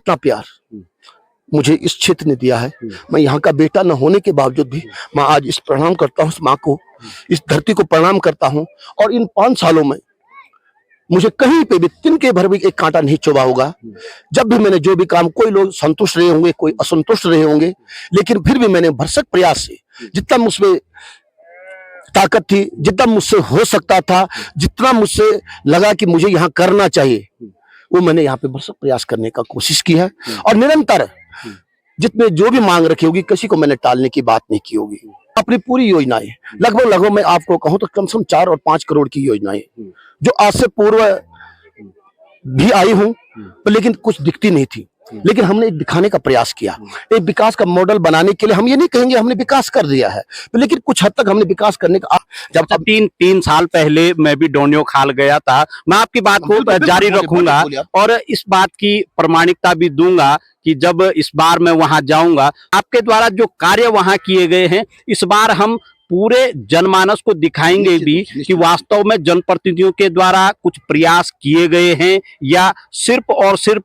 इतना प्यार मुझे इस क्षेत्र ने दिया है। मैं यहाँ का बेटा न होने के बावजूद भी मैं आज इस प्रणाम करता हूँ, इस माँ को, इस धरती को प्रणाम करता हूँ। और इन 5 सालों में मुझे कहीं पे भी तिनके भर भी एक कांटा नहीं चुभा होगा। जब भी मैंने जो भी काम, कोई लोग संतुष्ट रहे होंगे, कोई असंतुष्ट रहे होंगे, लेकिन फिर भी मैंने भरसक प्रयास से जितना मुझमें ताकत थी, जितना मुझसे हो सकता था, जितना मुझसे लगा कि मुझे यहाँ करना चाहिए, वो मैंने यहाँ पे भरसक प्रयास करने का कोशिश की है। और निरंतर जितने जो भी मांग रखी होगी, किसी को मैंने टालने की बात नहीं की होगी। अपनी पूरी योजनाएं लगभग मैं आपको कहूं तो कम से कम 4 और 5 करोड़ की योजनाएं जो आज से पूर्व भी आई हूं, लेकिन कुछ दिखती नहीं थी, लेकिन हमने दिखाने का प्रयास किया। एक विकास का मॉडल बनाने के लिए हम ये नहीं कहेंगे हमने विकास कर दिया है, लेकिन कुछ हद तक हमने विकास करने का। जब 3 साल पहले मैं भी डोनियो खाल गया था, मैं आपकी बात को जारी रखूंगा और इस बात की प्रमाणिकता भी दूंगा कि जब इस बार मैं वहां जाऊंगा, आपके द्वारा जो कार्य वहां किए गए हैं, इस बार हम पूरे जनमानस को दिखाएंगे भी कि वास्तव में जनप्रतिनिधियों के द्वारा कुछ प्रयास किए गए हैं या सिर्फ और सिर्फ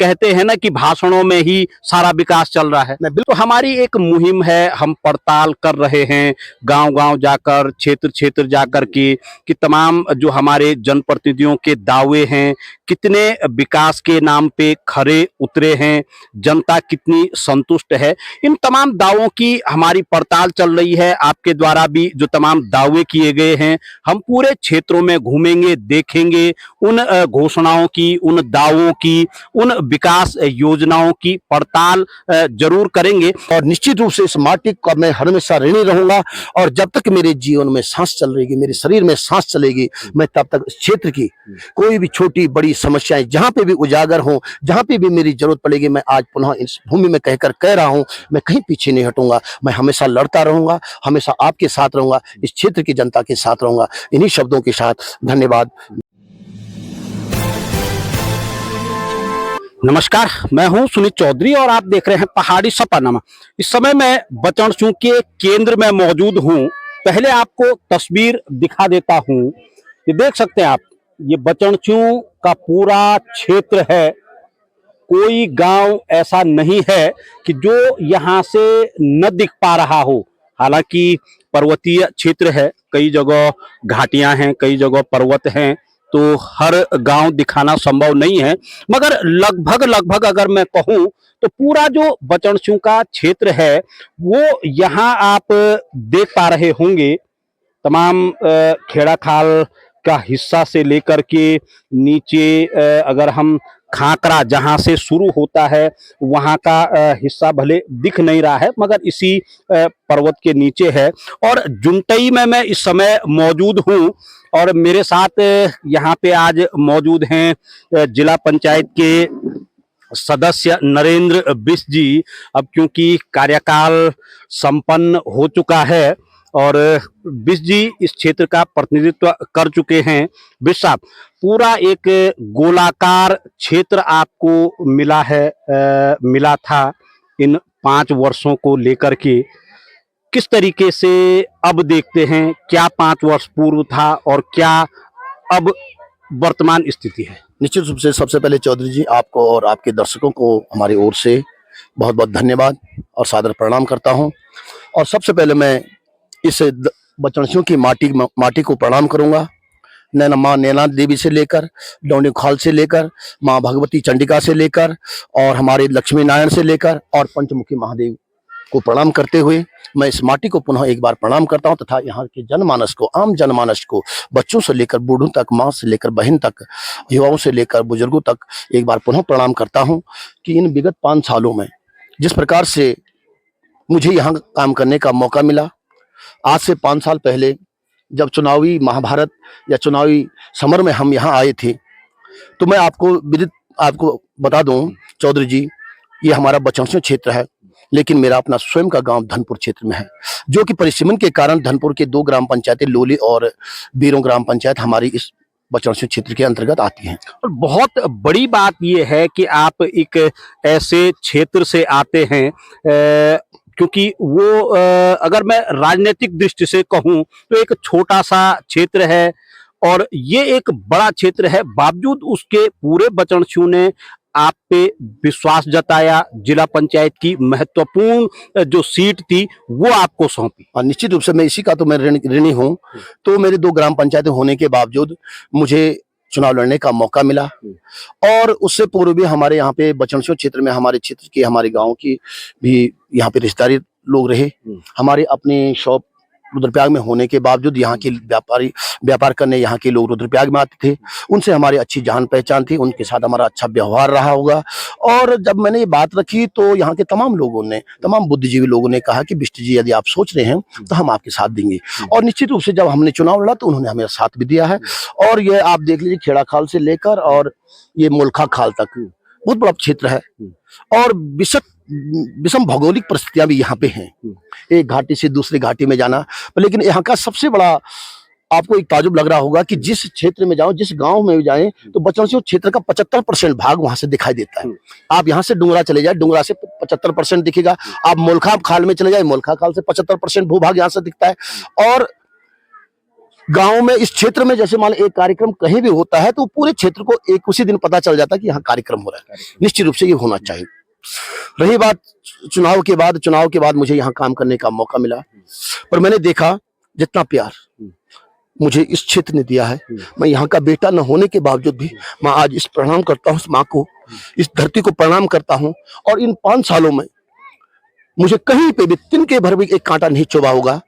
कहते हैं ना कि भाषणों में ही सारा विकास चल रहा है। तो हमारी एक मुहिम है, हम पड़ताल कर रहे हैं गांव-गांव जाकर, क्षेत्र जाकर के कि तमाम जो हमारे जनप्रतिनिधियों के दावे हैं, कितने विकास के नाम पे खरे उतरे हैं, जनता कितनी संतुष्ट है, इन तमाम दावों की हमारी पड़ताल चल रही है। आपके द्वारा भी जो तमाम दावे किए गए हैं, हम पूरे क्षेत्रों में घूमेंगे, देखेंगे, उन घोषणाओं की, उन दावों की, उन विकास योजनाओं की पड़ताल जरूर करेंगे। और निश्चित रूप से इस माटी का मैं हमेशा ऋणी रहूंगा। और जब तक मेरे जीवन में सांस चल रही, मेरे शरीर में सांस चलेगी, मैं तब तक इस क्षेत्र की कोई भी छोटी बड़ी समस्याएं जहां पे भी उजागर हो, जहां पे भी मेरी जरूरत पड़ेगी, मैं आज पुनः इस भूमि में कहकर कह रहा हूं, मैं कहीं पीछे नहीं हटूंगा। मैं हमेशा लड़ता रहूंगा, हमेशा आपके साथ रहूंगा, इस क्षेत्र की जनता के साथ रहूंगा। इन्हीं शब्दों के साथ धन्यवाद। नमस्कार, मैं हूं सुनीत चौधरी और आप देख रहे हैं पहाड़ी सपनामा। इस समय मैं बचनसू के केंद्र में मौजूद हूं। पहले आपको तस्वीर दिखा देता हूं। ये देख सकते हैं आप, ये बचनसू का पूरा क्षेत्र है। कोई गांव ऐसा नहीं है कि जो यहां से न दिख पा रहा हो। हालांकि पर्वतीय क्षेत्र है, कई जगह घाटियां हैं, कई जगह पर्वत हैं, तो हर गांव दिखाना संभव नहीं है, मगर लगभग अगर मैं कहूं तो पूरा जो बचनसू का क्षेत्र है वो यहाँ आप देख पा रहे होंगे। तमाम खेड़ा खाल का हिस्सा से लेकर के नीचे अगर हम खाकरा जहां से शुरू होता है वहां का हिस्सा भले दिख नहीं रहा है, मगर इसी पर्वत के नीचे है। और जुनटई में मैं इस समय मौजूद हूं और मेरे साथ यहाँ पे आज मौजूद हैं जिला पंचायत के सदस्य नरेंद्र बिष्ट जी। अब क्योंकि कार्यकाल संपन्न हो चुका है और बिष्ट जी इस क्षेत्र का प्रतिनिधित्व कर चुके हैं। बिष्ट साहब, पूरा एक गोलाकार क्षेत्र आपको मिला है, मिला था इन 5 वर्षों को लेकर के। किस तरीके से अब देखते हैं, क्या 5 वर्ष पूर्व था और क्या अब वर्तमान स्थिति है? निश्चित रूप से सबसे पहले चौधरी जी, आपको और आपके दर्शकों को हमारी ओर से बहुत बहुत धन्यवाद और सादर प्रणाम करता हूं। और सबसे पहले मैं इस बचनसू की माटी को प्रणाम करूंगा। माँ नैना देवी से लेकर, डोनियो खाल से लेकर, माँ भगवती चंडिका से लेकर और हमारे लक्ष्मी नारायण से लेकर और पंचमुखी महादेव को प्रणाम करते हुए मैं इस माटी को पुनः एक बार प्रणाम करता हूं तथा यहाँ के जनमानस को, आम जनमानस को, बच्चों से लेकर बूढ़ों तक, माँ से लेकर बहन तक, युवाओं से लेकर बुजुर्गों तक एक बार पुनः प्रणाम करता हूं कि इन विगत 5 सालों में जिस प्रकार से मुझे यहाँ काम करने का मौका मिला। आज से 5 साल पहले जब चुनावी महाभारत या चुनावी समर में हम यहाँ आए थे, तो मैं आपको बता दूं चौधरी जी, ये हमारा बचनसू क्षेत्र है, लेकिन मेरा अपना स्वयं का गांव धनपुर क्षेत्र में है, जो कि परिसीमन के कारण धनपुर के 2 ग्राम पंचायतें लोली और बीरों ग्राम पंचायत हमारी इस बचनसू क्षेत्र के अंतर्गत आती हैं। और बहुत बड़ी बात यह है कि आप एक ऐसे क्षेत्र से आते हैं क्योंकि वो अगर मैं राजनीतिक दृष्टि से कहूं तो एक छोटा सा क्षेत्र है और ये एक बड़ा क्षेत्र है। बावजूद उसके पूरे बचनसू ने आप पे विश्वास जताया, जिला पंचायत की महत्वपूर्ण जो सीट थी वो आपको सौंपी। और निश्चित रूप से मैं इसी का तो मैं ऋणी हूँ। तो मेरे 2 ग्राम पंचायतें होने के बावजूद मुझे चुनाव लड़ने का मौका मिला। और उससे पूर्व भी हमारे यहाँ पे बचनसो क्षेत्र में हमारे क्षेत्र की हमारे गांव की भी यहाँ पे रिश्तेदारी लोग रहे। हमारे अपने शॉप रुद्रप्रयाग में होने के बावजूद यहाँ के व्यापार करने यहाँ के लोग रुद्रप्रयाग में आते थे। उनसे हमारी अच्छी जान पहचान थी, उनके साथ हमारा अच्छा व्यवहार रहा होगा। और जब मैंने ये बात रखी तो यहाँ के तमाम लोगों ने, तमाम बुद्धिजीवी लोगों ने कहा कि बिष्ट जी यदि आप सोच रहे हैं तो हम आपके साथ देंगे। और निश्चित रूप से जब हमने चुनाव लड़ा तो उन्होंने हमें साथ भी दिया है। और ये आप देख लीजिए, खेड़ा खाल से लेकर और ये मुल्खा खाल तक बहुत बड़ा क्षेत्र है। और विषम भौगोलिक परिस्थितियां भी यहाँ पे हैं, एक घाटी से दूसरी घाटी में जाना। लेकिन यहाँ का सबसे बड़ा आपको एक ताजुब लग रहा होगा कि जिस क्षेत्र में जाओ, जिस गांव में भी जाएं, तो बचनसो क्षेत्र का 75% भाग वहां से दिखाई देता है। आप यहाँ से डुंगरा चले जाए, डुंगरा से 75% दिखेगा। आप मुल्खा खाल में चले जाए, मुल्खा खाल से 75% भूभाग यहाँ से दिखता है। और गांव में, इस क्षेत्र में जैसे मान एक कार्यक्रम कहीं भी होता है तो पूरे क्षेत्र को एक उसी दिन पता चल जाता है कि यहाँ कार्यक्रम हो रहा है। निश्चित रूप से ये होना चाहिए। रही बात चुनाव के बाद मुझे यहाँ काम करने का मौका मिला, पर मैंने देखा जितना प्यार मुझे इस क्षेत्र ने दिया है, मैं यहाँ का बेटा न होने के बावजूद भी मैं आज इस प्रणाम करता हूँ, इस माँ को, इस धरती को प्रणाम करता हूँ। और इन 5 सालों में मुझे कहीं पे भी तिनके भर भी एक कांटा नहीं चुभा होगा।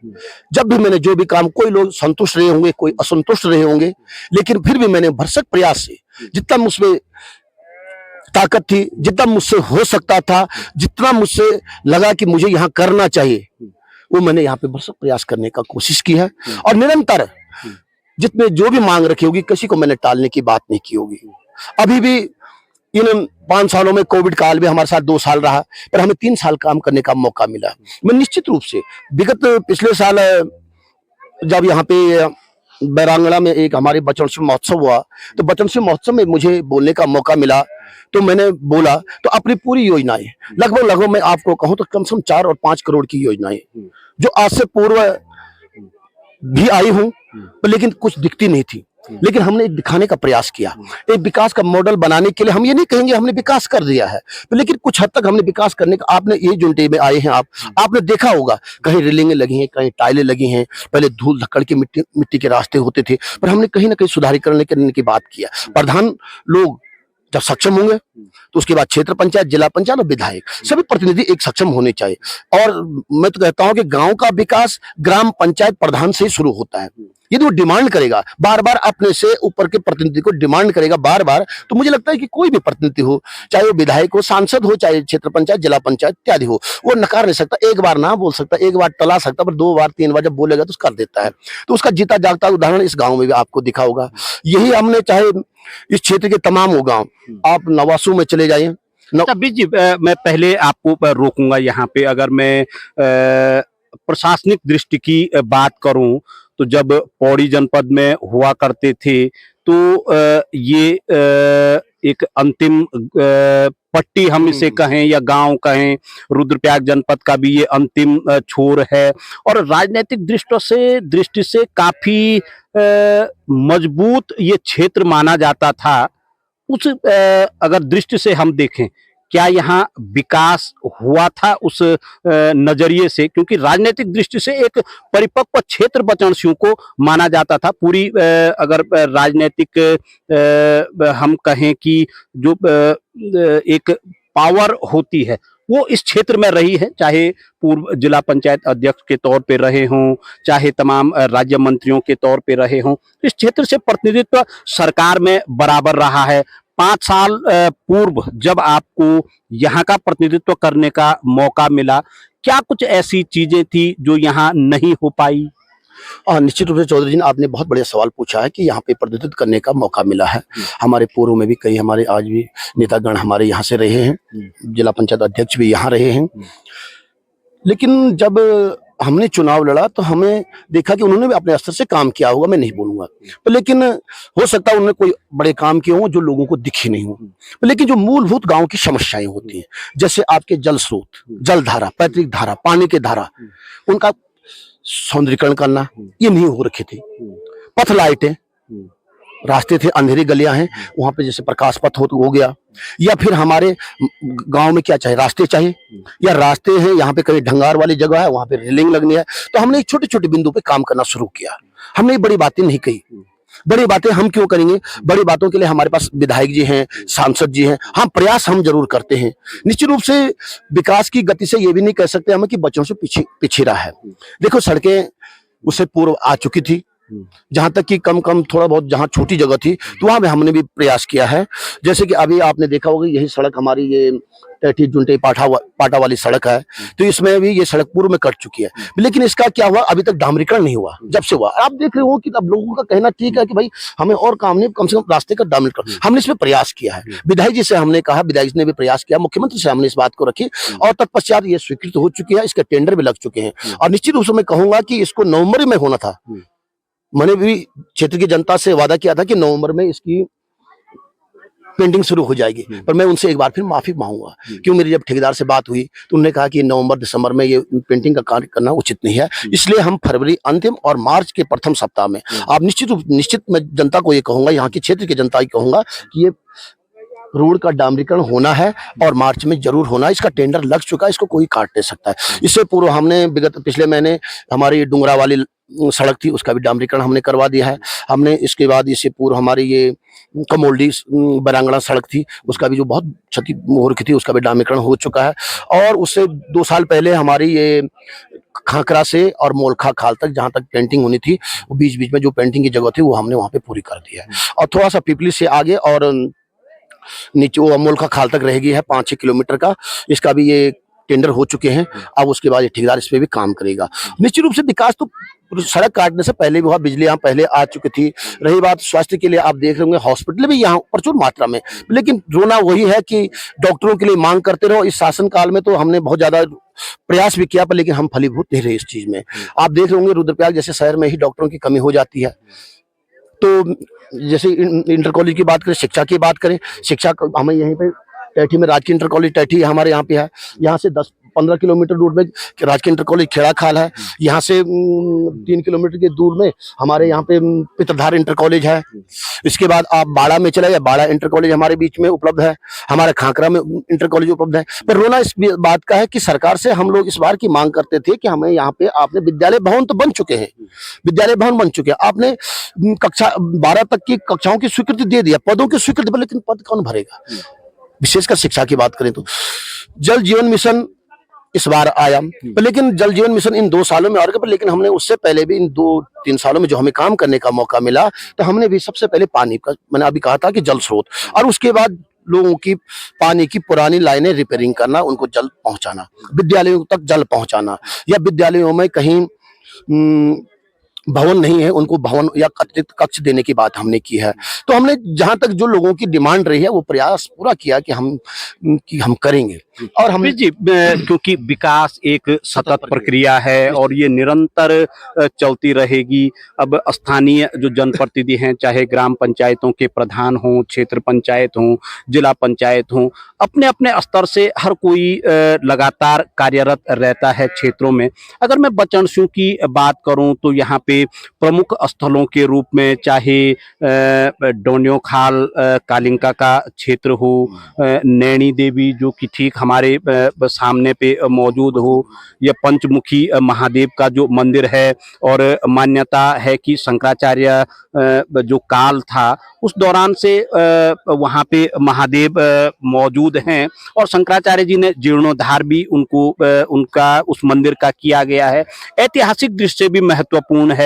जब भी मैंने जो भी काम, कोई लोग संतुष्ट रहे होंगे, कोई असंतुष्ट रहे होंगे, लेकिन फिर भी मैंने भरसक प्रयास से जितना मुझमें ताकत थी, जितना मुझसे हो सकता था, जितना मुझसे लगा कि मुझे यहाँ करना चाहिए, वो मैंने यहाँ पे भरसक प्रयास करने का कोशिश की है। और निरंतर जितने जो भी मांग रखी होगी, किसी को मैंने टालने की बात नहीं की होगी। अभी भी इन 5 सालों में कोविड काल भी हमारे साथ 2 साल रहा, पर हमें 3 साल काम करने का मौका मिला। मैं निश्चित रूप से विगत पिछले साल जब यहाँ पे बैरांगड़ा में एक हमारे बचनसो महोत्सव हुआ, तो बचनसो महोत्सव में मुझे बोलने का मौका मिला, तो मैंने बोला तो अपनी पूरी योजनाएं लगभग मैं आपको कहूं तो कम से कम 4 और 5 करोड़ की योजनाएं जो आज से पूर्व भी आई हूं, लेकिन कुछ दिखती नहीं थी, लेकिन हमने दिखाने का प्रयास किया। एक विकास का मॉडल बनाने के लिए हम ये नहीं कहेंगे हमने विकास कर दिया है, लेकिन कुछ हद तक हमने विकास करने का, आपने ये यूनिटी में आए हैं, आपने देखा होगा कहीं रेलिंगें लगी हैं, कहीं टाइलें लगी हैं, पहले धूल धक्कड़ के मिट्टी के रास्ते होते थे, पर हमने कहीं ना कहीं सुधारीकरण करने की बात किया। प्रधान लोग जब सक्षम होंगे तो उसके बाद क्षेत्र पंचायत, जिला पंचायत और विधायक सभी प्रतिनिधि एक सक्षम होने चाहिए। और मैं तो कहता हूं कि गांव का विकास ग्राम पंचायत प्रधान से ही शुरू होता है। यदि वो डिमांड करेगा बार बार, अपने से ऊपर के प्रतिनिधि को डिमांड करेगा बार बार, तो मुझे लगता है कि कोई भी प्रतिनिधि हो, चाहे वो विधायक हो, सांसद हो, चाहे क्षेत्र पंचायत, जिला पंचायत इत्यादि हो, वो नकार नहीं सकता। एक बार ना बोल सकता, एक बार टला सकता, पर 2 बार 3 बार जब बोलेगा तो कर देता है। तो उसका जीता जागता उदाहरण इस गाँव में भी आपको दिखा होगा। यही हमने, चाहे इस क्षेत्र के तमाम हो गाँव, आप नवासू में चले जाइए। बिज जी, मैं पहले आपको रोकूंगा यहाँ पे। अगर मैं प्रशासनिक दृष्टि की बात करूं तो जब पौड़ी जनपद में हुआ करते थे तो ये एक अंतिम पट्टी हम इसे कहें या गांव कहें, रुद्रप्रयाग जनपद का भी ये अंतिम छोर है और राजनीतिक दृष्टि से काफी मजबूत ये क्षेत्र माना जाता था। उस अगर दृष्टि से हम देखें, क्या यहाँ विकास हुआ था उस नजरिए से? क्योंकि राजनीतिक दृष्टि से एक परिपक्व क्षेत्र बचनसू को माना जाता था। पूरी अगर राजनीतिक हम कहें कि जो एक पावर होती है वो इस क्षेत्र में रही है, चाहे पूर्व जिला पंचायत अध्यक्ष के तौर पे रहे हों, चाहे तमाम राज्य मंत्रियों के तौर पे रहे हों, इस क्षेत्र से प्रतिनिधित्व सरकार में बराबर रहा है। 5 साल पूर्व जब आपको यहाँ का प्रतिनिधित्व करने का मौका मिला, क्या कुछ ऐसी चीजें थी जो यहाँ नहीं हो पाई? निश्चित रूप से चौधरी जी ने आपने बहुत बढ़िया सवाल पूछा है कि यहाँ पे प्रतिनिधित्व करने का मौका मिला है। हमारे पूर्व में भी कई हमारे आज भी नेतागण हमारे यहाँ से रहे हैं, जिला पंचायत अध्यक्ष भी यहाँ रहे हैं, लेकिन जब हमने चुनाव लड़ा तो हमें देखा कि उन्होंने भी अपने स्तर से काम किया होगा, मैं नहीं बोलूंगा, लेकिन हो सकता है उन्होंने कोई बड़े काम किए हों जो लोगों को दिखे नहीं हो, लेकिन जो मूलभूत गांव की समस्याएं होती हैं, जैसे आपके जल स्रोत, जल धारा, पैतृक धारा, पानी के धारा, उनका सौंदर्यीकरण करना ये नहीं हो रखे थे। पथ लाइटें, रास्ते थे, अंधेरी गलियां हैं, वहां पे जैसे प्रकाश पथ हो गया, या फिर हमारे गांव में क्या चाहिए, रास्ते चाहिए, या रास्ते हैं यहाँ पे कहीं ढंगार वाली जगह है वहां पे रेलिंग लगनी है। तो हमने एक छोटे छोटे बिंदु पे काम करना शुरू किया। हमने बड़ी बातें नहीं कही। बड़ी बातें हम क्यों करेंगे? बड़ी बातों के लिए हमारे पास विधायक जी हैं, सांसद जी हैं। हम प्रयास हम जरूर करते हैं। निश्चित रूप से विकास की गति से ये भी नहीं कह सकते हम कि बच्चों से पीछे पीछे रहा है। देखो सड़कें उससे पूर्व आ चुकी थी, जहां तक कि कम कम थोड़ा बहुत जहां छोटी जगह थी तो वहां पे हमने भी प्रयास किया है। जैसे कि अभी आपने देखा होगा यही सड़क हमारी ये टैठी जुंटे पाटा वाली सड़क है, तो इसमें भी ये सड़क पूर्व में कट चुकी है। लेकिन इसका क्या हुआ, अभी तक डामरीकरण नहीं हुआ। जब से हुआ आप देख रहे हो कि अब लोगों का कहना ठीक है कि भाई हमें और काम नहीं, कम से कम रास्ते का डामरीकरण। हमने इसमें प्रयास किया है। विधायक जी से हमने कहा, विधायक जी ने भी प्रयास किया, मुख्यमंत्री से हमने इस बात को रखी और तत्पश्चात ये स्वीकृत हो चुकी है। इसके टेंडर भी लग चुके हैं और निश्चित रूप से मैं कहूंगा कि इसको नवंबर में होना था। मैंने भी क्षेत्र की जनता से वादा किया था कि नवंबर में इसकी पेंटिंग शुरू हो जाएगी, पर मैं उनसे एक बार फिर माफी मांगूंगा। क्यों, मेरी जब ठेकेदार से बात हुई तो उन्होंने कहा कि नवंबर दिसंबर में ये पेंटिंग का कार्य करना उचित नहीं है, इसलिए हम फरवरी अंतिम और मार्च के प्रथम सप्ताह में आप निश्चित मैं जनता को ये कहूंगा, यहाँ की क्षेत्र की जनता को कहूंगा कि ये रोड का डामरीकरण होना है और मार्च में जरूर होना है। इसका टेंडर लग चुका है, इसको कोई काट नहीं सकता है। इससे पूर्व हमने पिछले महीने हमारी डुंगरा वाली सड़क थी, उसका भी डामरीकरण हमने करवा दिया है। हमने इसके बाद इससे पूर्व हमारी ये कमोल्डी बरांगड़ा सड़क थी, उसका भी जो बहुत क्षति हो रखी थी, उसका भी डामरीकरण हो चुका है। और उससे 2 साल पहले हमारी ये खाकरा से और मोलखा खाल तक जहां तक पेंटिंग होनी थी, वो बीच बीच में जो पेंटिंग की जगह थी वो हमने वहां पे पूरी कर दी है। और थोड़ा सा पिपली से आगे और नीचे वो मोलखा खाल तक रहेगी है 5-6 किलोमीटर का, इसका भी ये टेंडर हो चुके हैं। अब उसके बाद ये ठेकेदार इस पे भी काम करेगा। निश्चित रूप से विकास तो सड़क काटने से पहले भी हुआ, बिजली यहाँ पहले आ चुकी थी। रही बात स्वास्थ्य के लिए, आप देख रहे होंगे हॉस्पिटल भी यहाँ प्रचुर मात्रा में, लेकिन रोना वही है कि डॉक्टरों के लिए मांग करते रहो। इस शासन काल में तो हमने बहुत ज्यादा प्रयास भी किया, पर लेकिन हम फलीभूत नहीं रहे इस चीज में। आप देख रहे होंगे रुद्रप्रयाग जैसे शहर में ही डॉक्टरों की कमी हो जाती है। तो जैसे इंटर कॉलेज की बात करें, शिक्षा की बात करें, शिक्षा हमें यहीं पे टैठी में राजकीय इंटर कॉलेज टैठी हमारे यहाँ पे है। यहाँ से 10-15 किलोमीटर दूर में राजकीय इंटर कॉलेज खेड़ा खाल है। यहाँ से 3 किलोमीटर के दूर में हमारे यहाँ पे पित्रधार इंटर कॉलेज है। इसके बाद आप बाड़ा में चले जाए, बाड़ा इंटर कॉलेज हमारे बीच में उपलब्ध है। हमारे खाकरा में इंटर कॉलेज उपलब्ध है। पर रोना इस बात का है कि सरकार से हम लोग इस बार की मांग करते थे कि हमें यहाँ पे, आपने विद्यालय भवन तो बन चुके हैं, विद्यालय भवन बन चुके हैं, आपने कक्षा 12 तक की कक्षाओं की स्वीकृति दे दिया, पदों की स्वीकृति, लेकिन पद कौन भरेगा? विशेषकर शिक्षा की बात करें तो जल जीवन मिशन इस बार आया, पर लेकिन जल जीवन मिशन इन 2 सालों में और, पर लेकिन हमने उससे पहले भी इन 2-3 सालों में जो हमें काम करने का मौका मिला, तो हमने भी सबसे पहले पानी का, मैंने अभी कहा था कि जल स्रोत, और उसके बाद लोगों की पानी की पुरानी लाइनें रिपेयरिंग करना, उनको जल पहुंचाना, विद्यालयों तक जल पहुंचाना, या विद्यालयों में कहीं भवन नहीं है उनको भवन या अतिरिक्त कक्ष देने की बात हमने की है। तो हमने जहां तक जो लोगों की डिमांड रही है वो प्रयास पूरा किया कि हम करेंगे। और हम जी, क्योंकि विकास एक सतत प्रक्रिया है और ये निरंतर चलती रहेगी। अब स्थानीय जो जनप्रतिनिधि हैं, चाहे ग्राम पंचायतों के प्रधान हों, क्षेत्र पंचायत हों, जिला पंचायत हों, अपने अपने स्तर से हर कोई लगातार कार्यरत रहता है क्षेत्रों में। अगर मैं बचनसू की बात करूं तो यहाँ पे प्रमुख स्थलों के रूप में चाहे डोनियो खाल कालिंका का क्षेत्र हो, नैनी देवी जो कि ठीक हमारे सामने पे मौजूद हो, या पंचमुखी महादेव का जो मंदिर है, और मान्यता है कि शंकराचार्य जो काल था उस दौरान से वहाँ पे महादेव मौजूद हैं, और शंकराचार्य जी ने जीर्णोद्धार भी उनका उस मंदिर का किया गया है। ऐतिहासिक दृष्टि से भी महत्वपूर्ण है।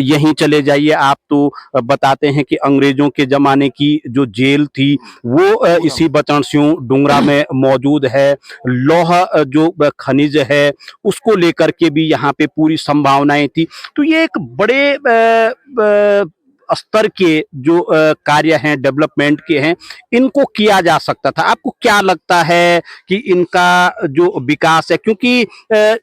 यहीं चले जाइए आप तो बताते हैं कि अंग्रेजों के जमाने की जो जेल थी वो इसी बचनस्यू डुंगरा में मौजूद है। लौह जो खनिज है उसको लेकर के भी यहाँ पे पूरी संभावनाएं थी। तो ये एक बड़े स्तर के जो कार्य हैं, डेवलपमेंट के हैं, इनको किया जा सकता था। आपको क्या लगता है कि इनका जो विकास है, क्योंकि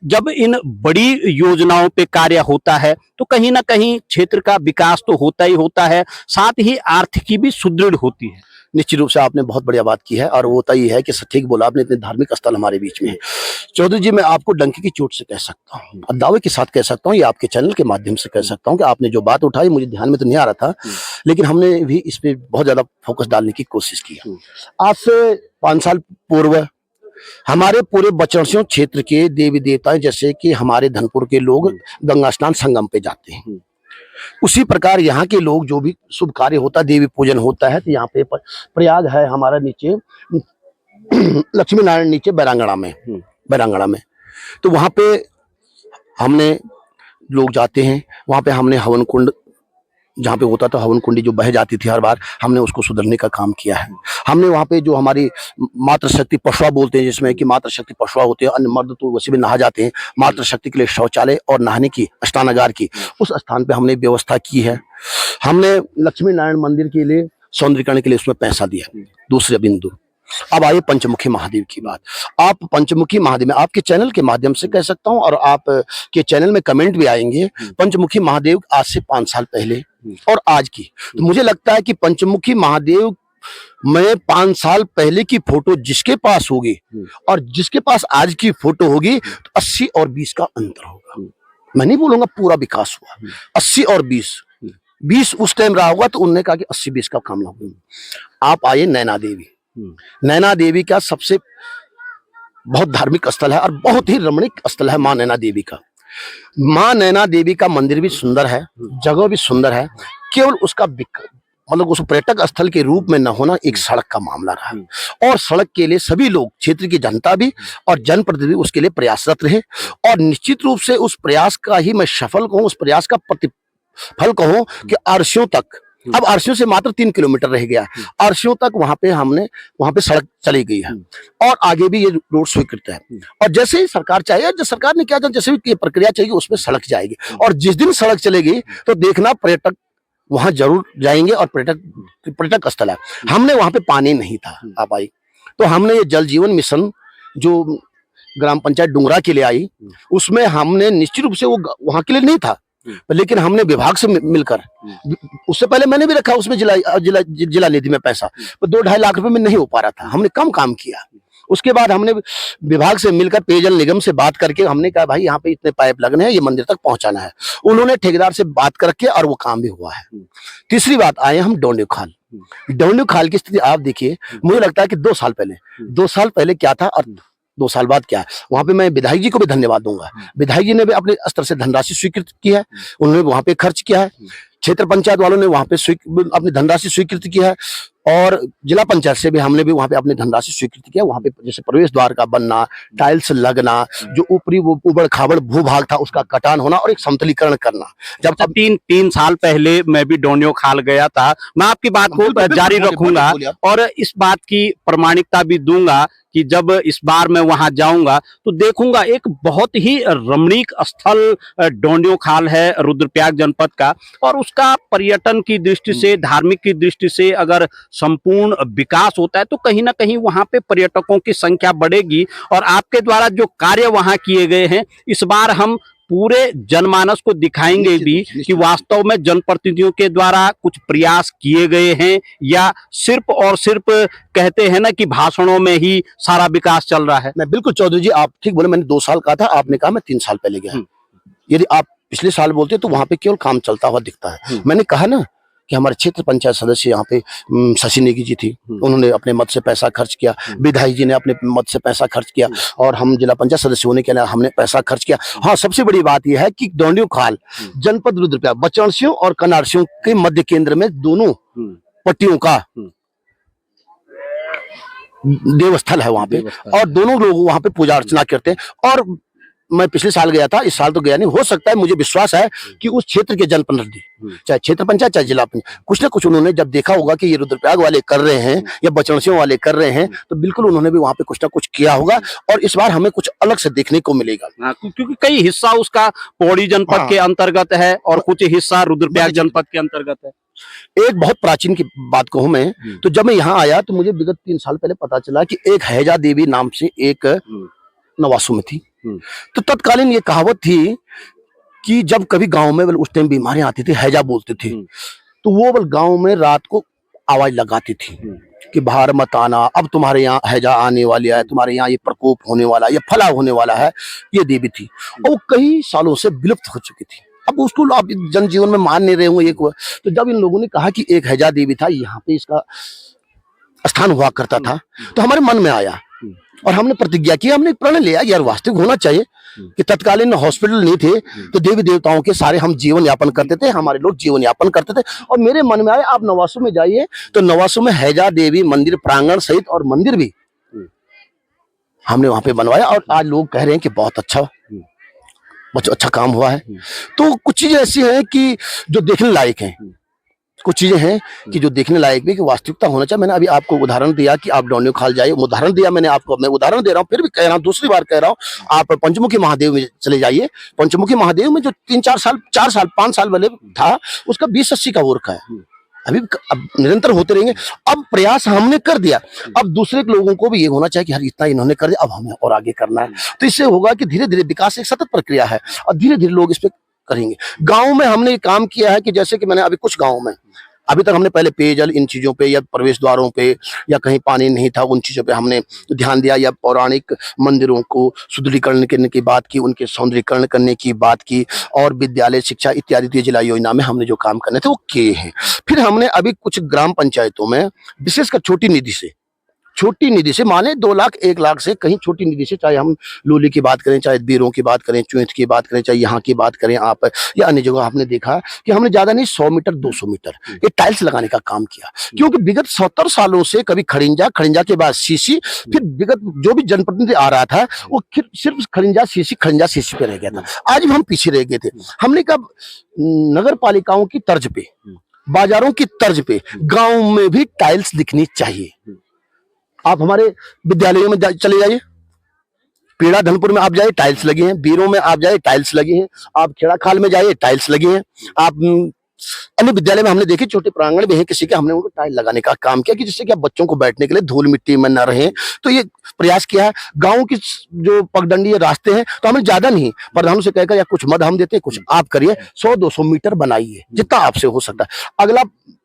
जब इन बड़ी योजनाओं पे कार्य होता है तो कहीं ना कहीं क्षेत्र का विकास तो होता ही होता है, साथ ही आर्थिकी भी सुदृढ़ होती है। निश्चित रूप से आपने बहुत बढ़िया बात की है और वो तो ये है कि ठीक बोला आपने, इतने धार्मिक स्थल हमारे बीच में है। चौधरी जी, मैं आपको डंके की चोट से कह सकता हूँ और दावे के साथ कह सकता हूँ, ये आपके चैनल के माध्यम से कह सकता हूँ कि आपने जो बात उठाई मुझे ध्यान में तो नहीं आ रहा था, लेकिन हमने भी इस पे बहुत ज्यादा फोकस डालने की कोशिश की। आज से 5 साल पूर्व हमारे पूरे बचड़सियों क्षेत्र के देवी देवता, जैसे कि हमारे धनपुर के लोग गंगा स्नान संगम पे जाते हैं, उसी प्रकार यहाँ के लोग जो भी शुभ कार्य होता है, देवी पूजन होता है, तो यहाँ पे प्रयाग है हमारा नीचे लक्ष्मी नारायण नीचे बैरांगड़ा में, तो वहाँ पे हमने लोग जाते हैं, वहाँ पे हमने हवन कुंड जहाँ पे होता था, हवन कुंडी जो बह जाती थी हर बार, हमने उसको सुधरने का काम किया है। हमने वहाँ पे जो हमारी मातृशक्ति पशुआ बोलते हैं, जिसमें कि मातृशक्ति पशुआ होते हैं, अन्य मर्द तो वैसे भी नहा जाते हैं, मातृशक्ति के लिए शौचालय और नहाने की स्नानागार की उस स्थान पे हमने व्यवस्था की है। हमने लक्ष्मी नारायण मंदिर के लिए सौंदर्यीकरण के लिए उसमें पैसा दिया। दूसरे बिंदु, अब आइए पंचमुखी महादेव की बात। आप पंचमुखी महादेव में आपके चैनल के माध्यम से कह सकता हूं, और आप के चैनल में कमेंट भी आएंगे, पंचमुखी महादेव आज से 5 साल पहले और आज की, तो मुझे लगता है कि पंचमुखी महादेव में 5 साल पहले की फोटो जिसके पास होगी और जिसके पास आज की फोटो होगी, तो 80 और 20 का अंतर होगा। मैं नहीं बोलूंगा पूरा विकास हुआ, 80 और 20 उस टाइम रहा होगा, तो उन्होंने कहा कि 80-20 का काम होगा। आप आइए नैना देवी। नैना देवी का सबसे बहुत धार्मिक स्थल है और बहुत ही रमणीक स्थल है मां नैना देवी का। मां नैना देवी का मंदिर भी सुंदर है, जगह भी सुंदर है, केवल उसका मतलब उस पर्यटक स्थल के रूप में न होना एक सड़क का मामला रहा, और सड़क के लिए सभी लोग, क्षेत्र की जनता भी और जनप्रतिनिधि उसके लिए प्रयासरत रहे, और निश्चित रूप से उस प्रयास का ही मैं सफल कहूं, उस प्रयास का प्रतिफल कहूं कि अर्शियों तक, अब अर्शियों से मात्र 3 किलोमीटर रह गया, अर्शियों तक वहां पे सड़क चली गई है और आगे भी ये रोड स्वीकृत है। और जैसे ही सरकार चाहिए, जो सरकार ने क्या जैसे भी ये प्रक्रिया चाहिए उसमें सड़क जाएगी, और जिस दिन सड़क चलेगी तो देखना पर्यटक वहां जरूर जाएंगे, और पर्यटक स्थल है। हमने वहां पे पानी नहीं था, आप आई तो हमने ये जल जीवन मिशन जो ग्राम पंचायत डुंगरा के लिए आई, उसमें हमने निश्चित रूप से वो वहां के लिए नहीं था, लेकिन हमने विभाग से मिलकर, उससे पहले मैंने भी रखा उसमें जिला निधि में पैसा, पर 2-2.5 लाख रुपए में नहीं हो पा रहा था, हमने कम काम किया। उसके बाद हमने विभाग से मिलकर पेयजल निगम से बात करके हमने कहा भाई यहाँ पे इतने पाइप लगने हैं, ये मंदिर तक पहुंचाना है। उन्होंने ठेकेदार से बात करके और वो काम भी हुआ है। तीसरी बात, आए हम डोंडियो खाल की स्थिति आप देखिए, मुझे लगता है कि 2 साल पहले क्या था और 2 साल बाद क्या है। वहां पे मैं विधायक जी को भी धन्यवाद दूंगा, विधायक जी ने भी अपने स्तर से धनराशि स्वीकृत की है, उन्होंने वहां पे खर्च किया है, क्षेत्र पंचायत वालों ने वहां पे अपनी धनराशि स्वीकृत की है, और जिला पंचायत से भी हमने भी वहां पे अपनी धनराशि स्वीकृत किया। वहां पे जैसे प्रवेश द्वार का बनना, टाइल्स लगना, जो ऊपरी वो उबड़ खाबड़ भूभाग था उसका कटान होना और एक समतलीकरण करना। जब 3 साल पहले मैं भी डोंडियो खाल गया था, मैं आपकी बात को जारी रखूंगा और इस बात की प्रमाणिकता भी दूंगा कि जब इस बार मैं वहां जाऊंगा तो देखूंगा एक बहुत ही रमणीक स्थल डोंडियो खाल है रुद्रप्रयाग जनपद का, और उसका पर्यटन की दृष्टि से, धार्मिक की दृष्टि से अगर संपूर्ण विकास होता है तो कहीं ना कहीं वहां पे पर्यटकों की संख्या बढ़ेगी। और आपके द्वारा जो कार्य वहां किए गए हैं, इस बार हम पूरे जनमानस को दिखाएंगे भी कि वास्तव में जनप्रतिनिधियों के द्वारा कुछ प्रयास किए गए हैं या सिर्फ और सिर्फ कहते हैं ना कि भाषणों में ही सारा विकास चल रहा है। मैं बिल्कुल चौधरी जी, आप ठीक बोले, मैंने 2 साल कहा था, आपने कहा मैं 3 साल पहले गया। यदि आप पिछले साल बोलते तो वहां पे केवल काम चलता हुआ दिखता है। मैंने कहा ना कि हमारे क्षेत्र पंचायत सदस्य यहाँ पे शशि नेगी जी थी, उन्होंने अपने मत से पैसा खर्च किया, विधायक जी ने अपने मत से पैसा खर्च किया, और हम जिला पंचायत सदस्य होने के लिए हमने पैसा खर्च किया। हाँ, सबसे बड़ी बात यह है कि डोंडियो खाल जनपद रुद्रप्रयाग बचड़सियों और कनारसियों के मध्य केंद्र में दोनों पट्टियों का देवस्थल है वहां पे, और दोनों लोग वहां पे पूजा अर्चना करते हैं। और मैं पिछले साल गया था, इस साल तो गया नहीं, हो सकता है, मुझे विश्वास है कि उस क्षेत्र के जनप्रतिनिधि, चाहे क्षेत्र पंचायत चाहे जिला पंचायत, कुछ ना कुछ उन्होंने जब देखा होगा कि ये रुद्रप्रयाग वाले कर रहे हैं या बचड़सियों वाले कर रहे हैं, तो बिल्कुल उन्होंने भी वहां पे कुछ ना कुछ किया होगा, और इस बार हमें कुछ अलग से देखने को मिलेगा। क्योंकि कई हिस्सा उसका पौड़ी जनपद के अंतर्गत है और कुछ हिस्सा रुद्रप्रयाग जनपद के अंतर्गत है। एक बहुत प्राचीन की बात कहूं मैं, तो जब मैं यहाँ आया तो मुझे विगत 3 साल पहले पता चला कि एक हैजा देवी नाम से एक नवासों में थी। तो तत्कालीन ये कहावत थी कि जब कभी गांव में उस टाइम बीमारियां आती थी, हैजा बोलते थे, तो वो गांव में रात को आवाज लगाती थी, कि बाहर मत आना, अब तुम्हारे यहाँ हैजा आने वाली है, तुम्हारे यहाँ ये प्रकोप होने वाला है, ये फला होने वाला है, ये देवी थी। और वो कई सालों से विलुप्त हो चुकी थी। अब उसको आप जनजीवन में मान नहीं रहे होंगे एक। तो जब इन लोगों ने कहा कि एक हैजा देवी था, यहाँ पे इसका स्थान हुआ करता था, तो हमारे मन में आया और हमने प्रतिज्ञा की, हमने प्रण लिया यार वास्तविक होना चाहिए कि तत्कालीन हॉस्पिटल नहीं थे तो देवी देवताओं के सारे हम जीवन यापन करते थे, हमारे लोग जीवन यापन करते थे। और मेरे मन में आया आप नवासों में जाइए तो नवासों में हैजा देवी मंदिर प्रांगण सहित और मंदिर भी हमने वहां पे बनवाया और आज लोग कह रहे हैं कि बहुत अच्छा काम हुआ है। तो कुछ चीजें ऐसी हैं कि जो देखने लायक हैं, कुछ चीजें हैं कि जो देखने लायक भी कि वास्तविकता होना चाहिए। मैंने अभी आपको उदाहरण दिया कि आप डोनियो खाल जाइए, उदाहरण दिया मैंने आपको, मैं उदाहरण दे रहा हूँ, फिर भी कह रहा हूँ, दूसरी बार कह रहा हूँ, आप पंचमुखी महादेव में चले जाइए। पंचमुखी महादेव में जो 3-4 साल 4 साल 5 साल पहले था, उसका 20-80 का वो रखा है। अभी अब निरंतर होते रहेंगे। अब प्रयास हमने कर दिया, अब दूसरे लोगों को भी ये होना चाहिए कि यार इतना इन्होंने कर दिया, अब हमें और आगे करना है। तो इससे होगा कि धीरे धीरे विकास एक सतत प्रक्रिया है और धीरे धीरे लोग इस पे करेंगे। गाँव में हमने काम किया है कि जैसे कि मैंने अभी कुछ गाँव में अभी तक हमने पहले पेयजल इन चीजों पे या प्रवेश द्वारों पे या कहीं पानी नहीं था उन चीजों पे हमने ध्यान दिया, या पौराणिक मंदिरों को सुदृढ़ीकरण करने की बात की, उनके सौंदर्यीकरण करने की बात की, और विद्यालय शिक्षा इत्यादि जिला योजना में हमने जो काम करने थे वो किए हैं। फिर हमने अभी कुछ ग्राम पंचायतों में विशेषकर छोटी निधि से माने 2 लाख 1 लाख से कहीं छोटी निधि से, चाहे हम लोली की बात करें, चाहे बीरों की बात करें, चुईथ की बात करें, चाहे यहाँ की बात करें आप, या अन्य जगह आपने देखा कि हमने ज्यादा नहीं 100 मीटर 200 मीटर ये टाइल्स लगाने का काम किया। क्योंकि विगत 70 सालों से कभी खड़िंजा के बाद सीसी, फिर विगत जो भी जनप्रतिनिधि आ रहा था वो सिर्फ खड़िंजा सीसी पे रह गया था। आज भी हम पीछे रह गए थे। हमने कहा नगर पालिकाओं की तर्ज पे, बाजारों की तर्ज पे गाँव में भी टाइल्स दिखनी चाहिए। आप हमारे विद्यालयों में चले जाइए, पीड़ा धनपुर में आप जाइए टाइल्स लगी हैं, बीरों में आप जाइए टाइल्स लगी हैं, आप खेड़ा खाल में जाइए टाइल्स लगी हैं, आप अन्य विद्यालय में हमने देखे छोटे प्रांगण भी है किसी के, हमने उनको टाइल लगाने का काम किया कि जिससे कि बच्चों को बैठने के लिए धूल मिट्टी में न रहे। तो ये प्रयास किया है। गाँव की जो पगडंडी रास्ते हैं तो हमें ज्यादा नहीं, प्रधानों से कहकर या कुछ मद हम देते हैं, कुछ आप करिए, 100-200 मीटर बनाइए जितना आपसे हो सकता है। अगला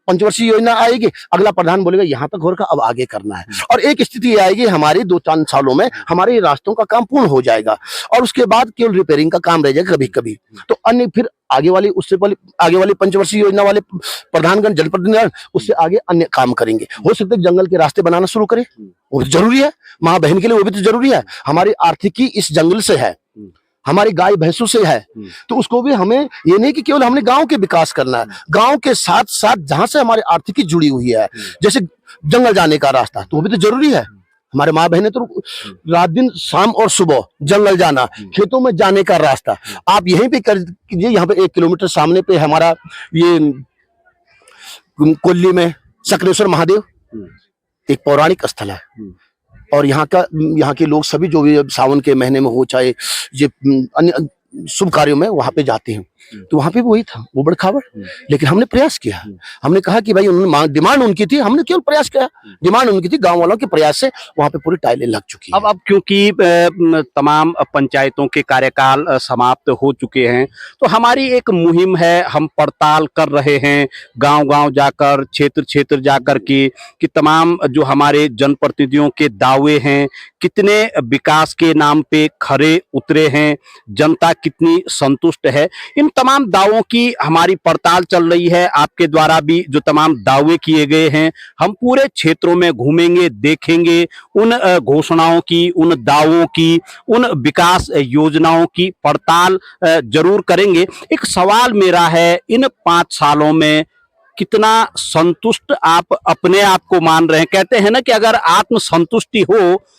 पंचवर्षीय योजना आएगी, अगला प्रधान बोलेगा यहाँ तक हो रखा, अब आगे करना है। और एक स्थिति आएगी हमारी 2-4 सालों में हमारे रास्तों का काम पूर्ण हो जाएगा और उसके बाद केवल रिपेयरिंग का काम रह जाएगा कभी कभी। तो अन्य फिर आगे वाली, उससे पहले आगे वाली पंचवर्षीय योजना वाले प्रधानगण, जनप्रतिनिधि उससे आगे अन्य काम करेंगे। हो सकता है जंगल के रास्ते बनाना शुरू करें, वो तो जरूरी है, माँ बहन के लिए वो भी तो जरूरी है। हमारी आर्थिकी इस जंगल से है, हमारी गाय भैंसों से है, तो उसको भी हमें ये नहीं कि केवल हमने गांव के विकास करना है, गांव के साथ साथ जहां से हमारी आर्थिकी जुड़ी हुई है, जैसे जंगल जाने का रास्ता, तो वो भी तो जरूरी है। हमारे माँ बहनें तो रात दिन शाम और सुबह जंगल जाना, खेतों में जाने का रास्ता आप यहीं पे कर कीजिए। यहाँ पे 1 किलोमीटर सामने पे हमारा ये कोल्ली में सक्रेश्वर महादेव एक पौराणिक स्थल है, और यहाँ के लोग सभी जो भी सावन के महीने में हो, चाहे ये अन्य शुभ कार्यों में वहां पे जाते हैं, तो वहां पे वही था वो बड़खावड़। लेकिन हमने प्रयास किया, हमने कहा कि भाई उन्होंने डिमांड उनकी थी, हमने केवल प्रयास किया, डिमांड उनकी थी, गांव वालों के प्रयास से वहां पे पूरी टाइलें लग चुकी है। अब क्योंकि तमाम पंचायतों के कार्यकाल समाप्त हो चुके हैं, तो हमारी एक मुहिम है, हम पड़ताल कर रहे हैं गांव-गांव जाकर, क्षेत्र जाकर कि तमाम जो हमारे जनप्रतिनिधियों के दावे हैं कितने विकास के नाम पे खरे उतरे हैं, जनता कितनी संतुष्ट है। इन तमाम दावों की हमारी पड़ताल चल रही है। आपके द्वारा भी जो तमाम दावे किए गए हैं, हम पूरे क्षेत्रों में घूमेंगे, देखेंगे, उन घोषणाओं की, उन दावों की, उन विकास योजनाओं की पड़ताल जरूर करेंगे। एक सवाल मेरा है, इन 5 सालों में कितना संतुष्ट आप अपने आप को मान रहे हैं? कहते हैं ना कि अगर आत्मसंतुष्टि हो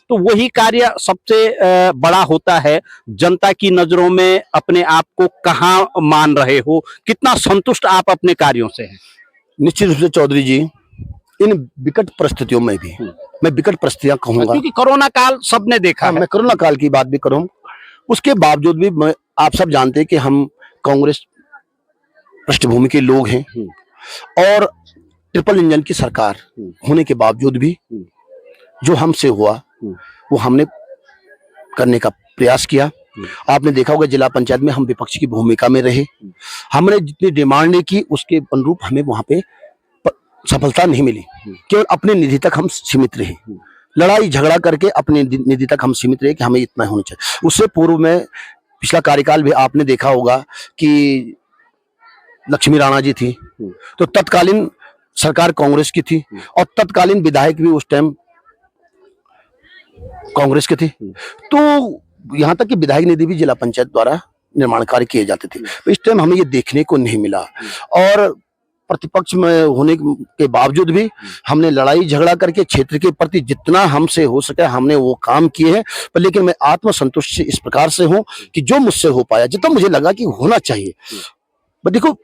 तो वही कार्य सबसे बड़ा होता है। जनता की नजरों में अपने आप को कहाँ मान रहे हो? कितना संतुष्ट आप अपने कार्यों से हैं? निश्चित रूप से चौधरी जी, इन विकट परिस्थितियों में भी, मैं विकट परिस्थितियां कहूंगा क्योंकि कोरोना काल सबने देखा है। मैं कोरोना काल की बात भी करूं, उसके बावजूद भी आप सब जानते हैं कि हम कांग्रेस पृष्ठभूमि के लोग हैं और ट्रिपल इंजन की सरकार होने के बावजूद भी जो हमसे हुआ वो हमने करने का प्रयास किया। आपने देखा होगा जिला पंचायत में हम विपक्ष की भूमिका में रहे, हमने जितनी डिमांडें की उसके अनुरूप हमें वहां पे सफलता नहीं मिली, केवल अपने निधि तक हम सीमित रहे, लड़ाई झगड़ा करके अपने निधि तक हम सीमित रहे कि हमें इतना होना चाहिए। उससे पूर्व में पिछला कार्यकाल भी आपने देखा होगा कि लक्ष्मी राणा जी थी, तो तत्कालीन सरकार कांग्रेस की थी और तत्कालीन विधायक भी उस टाइम कांग्रेस के थे। तो यहाँ तक कि विधायक निधि भी जिला पंचायत द्वारा निर्माण कार्य किए जाते थे। तो इस टाइम हमें ये देखने को नहीं मिला और प्रतिपक्ष में होने के बावजूद भी हमने लड़ाई झगड़ा करके क्षेत्र के प्रति जितना हमसे हो सके हमने वो काम किए हैं। पर लेकिन मैं आत्मसंतुष्ट से इस प्रकार से हूं कि जो मुझसे हो पाया, जितना मुझे लगा कि होना चाहिए। पर देखो,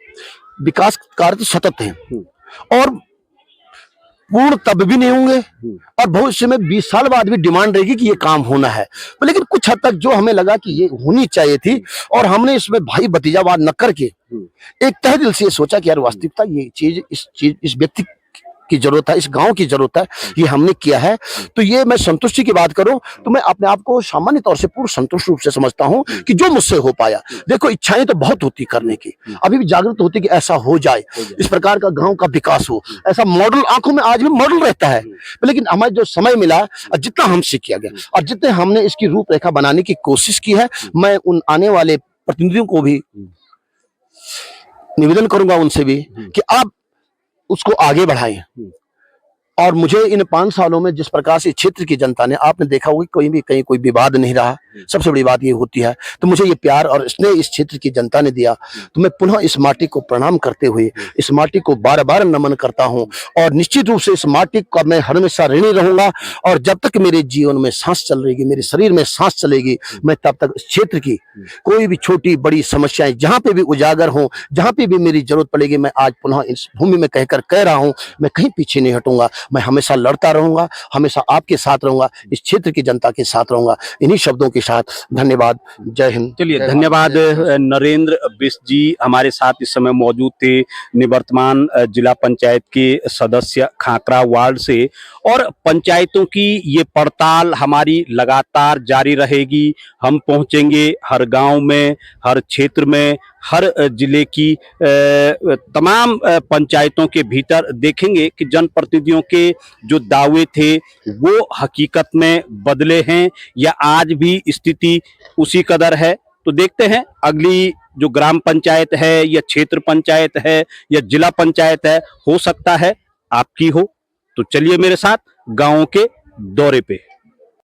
विकास कार्य तो सतत है और पूर्ण तब भी नहीं होंगे और भविष्य में 20 साल बाद भी डिमांड रहेगी कि ये काम होना है। पर लेकिन कुछ हद तक जो हमें लगा कि ये होनी चाहिए थी और हमने इसमें भाई भतीजावाद न करके एक तहे दिल से ये सोचा कि यार वास्तविकता ये चीज इस व्यक्ति की जरूरत है, इस गांव की जरूरत है, ये हमने किया है। तो ये मैं संतुष्टि की बात करूं तो मैं अपने आप को सामान्य तौर से पूर्ण संतुष्ट रूप से समझता हूं कि जो मुझसे हो पाया। देखो, इच्छाएं तो बहुत होती करने की, अभी भी जागृत होती कि ऐसा हो जाए, इस प्रकार का गांव का विकास हो, ऐसा मॉडल आंखों में आज भी मॉडल रहता है। लेकिन हमें जो समय मिला और जितना हमसे किया गया और जितने हमने इसकी रूपरेखा बनाने की कोशिश की है, मैं उन आने वाले प्रतिनिधियों को भी निवेदन करूंगा उनसे भी कि आप उसको आगे बढ़ाएं। और मुझे इन 5 सालों में जिस प्रकार से क्षेत्र की जनता ने, आपने देखा होगा कोई भी कहीं कोई विवाद नहीं रहा, सबसे बड़ी बात ये होती है। तो मुझे ये प्यार और स्नेह इस क्षेत्र की जनता ने दिया, तो मैं पुनः इस माटी को प्रणाम करते हुए इस माटी को बार बार नमन करता हूं और निश्चित रूप से इस माटी का मैं हमेशा ऋणी रहूंगा। और जब तक मेरे जीवन में सांस चल रहेगी, मेरे शरीर में सांस चलेगी, मैं तब तक इस क्षेत्र की कोई भी छोटी बड़ी समस्याएं जहां पे भी उजागर हो, जहां पे भी मेरी जरूरत पड़ेगी, मैं आज पुनः इस भूमि में कहकर कह रहा हूं, मैं कहीं पीछे नहीं हटूंगा। मैं हमेशा लड़ता रहूंगा, हमेशा आपके साथ रहूंगा, इस क्षेत्र की जनता के साथ रहूंगा। इन्हीं शब्दों के साथ धन्यवाद, जय हिंद। चलिए, धन्यवाद। नरेंद्र बिष्ट जी हमारे साथ इस समय मौजूद थे, निवर्तमान जिला पंचायत के सदस्य खाकरा वार्ड से। और पंचायतों की ये पड़ताल हमारी लगातार जारी रहेगी। हम पहुंचेंगे हर गांव में, हर क्षेत्र में, हर जिले की तमाम पंचायतों के भीतर देखेंगे कि जनप्रतिनिधियों के जो दावे थे वो हकीकत में बदले हैं या आज भी स्थिति उसी कदर है। तो देखते हैं अगली जो ग्राम पंचायत है या क्षेत्र पंचायत है या जिला पंचायत है, हो सकता है आपकी हो। तो चलिए मेरे साथ गांवों के दौरे पे।